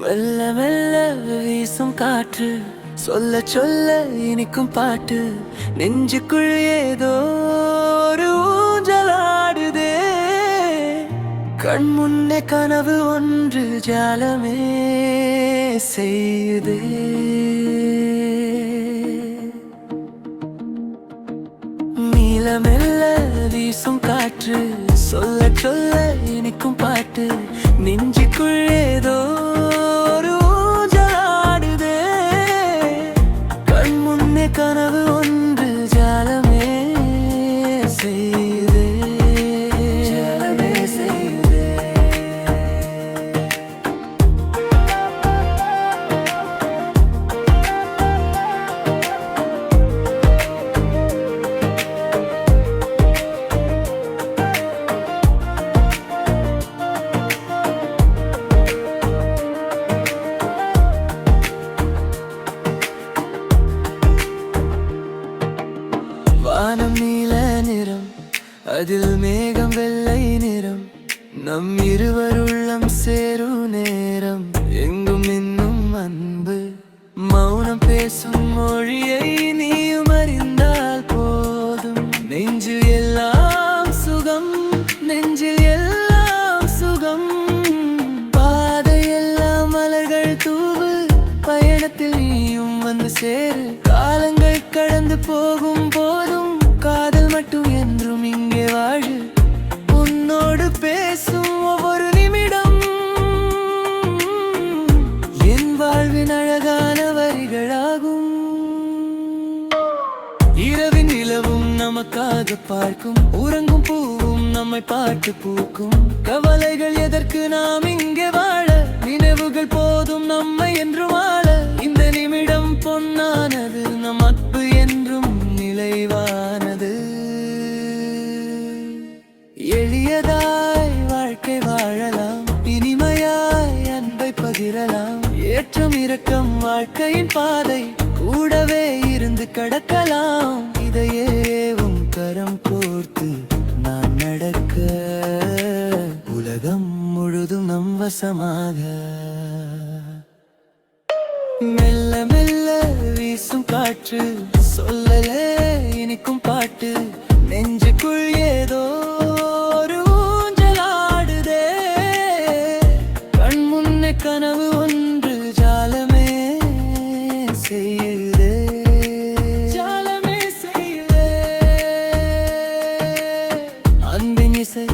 மெல்ல மெல்ல வீசும் காற்று, சொல்ல சொல்ல இனிக்கும் பாட்டு, நெஞ்சுக்குள் ஏதோ ஒரு ஊஞ்சலாடுதே. கண் முன்னே கனவு ஒன்று ஜாலமே செய்யுதே. மீள மெல்ல வீசும் காற்று, சொல்ல சொல்ல இனிக்கும் பாட்டு, நெஞ்சுக்குள் ஏதோ ஒரு ஊஞ்சலாடுதே. கண் முன்னே கனவு ஒன்று ஜாலமே செய்யுதே, ஜாலமே செய்யுதே. வானம் நீல நிறம், அதில் மேகம் வெள்ளை நிறம், நம் இருவருள்ளம் சேரும் நேரம், எங்கும் இன்னும் அன்பு. மௌனம் பேசும் மொழியை நீயும் அறிந்தால் போதும். நெஞ்சில் எல்லாம் சுகம், நெஞ்சில் எல்லாம் சுகம். பாதையெல்லாம் மலர்கள் தூவு, பயணத்தில் நீயும் வந்து சேரு. காலங்கள் கடந்து போகும் போதும் காதல் மட்டும் என்றும் இங்கே வாழு. உன்னோடு பேசும் ஒவ்வொரு நிமிடம் என் வாழ்வின் அழகான வரிகளாகும். இரவின் நிலவும் நமக்காக பார்க்கும், உறங்கும் பூவும் நம்மை பார்த்து பூக்கும். கவலைகள் எதற்கு, நாம் இங்கே வாழ, நினைவுகள் போதும் நம்மை என்றும் வாழ. இந்த நிமிடம் பொன்னானது, நம் அன்பு என்றும் நிலைவானது. எளியதாய் வாழ்க்கை வாழலாம், இனிமையாய் அன்பை பகிரலாம். ஏற்றம் இறக்கம் வாழ்க்கையின் பாதை, கூடவே இருந்து கடக்கலாம். இதையே உன் கரம் கோர்த்து நான் நடக்க, உலகம் முழுதும் நம் வசமாக. மெல்ல மெல்ல வீசும் காற்று, சொல்லலே இனிக்கும் பாட்டு, நெஞ்சுக்குள் ஏதோ ஒரு ஊஞ்சலாடுதே. கண் முன்னே கனவு ஒன்று ஜாலமே செய்யுதே, ஜாலமே செய்யுதே. அன்பின் இசை,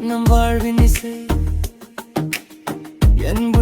நம் வாழ்வின் இசை, என்பு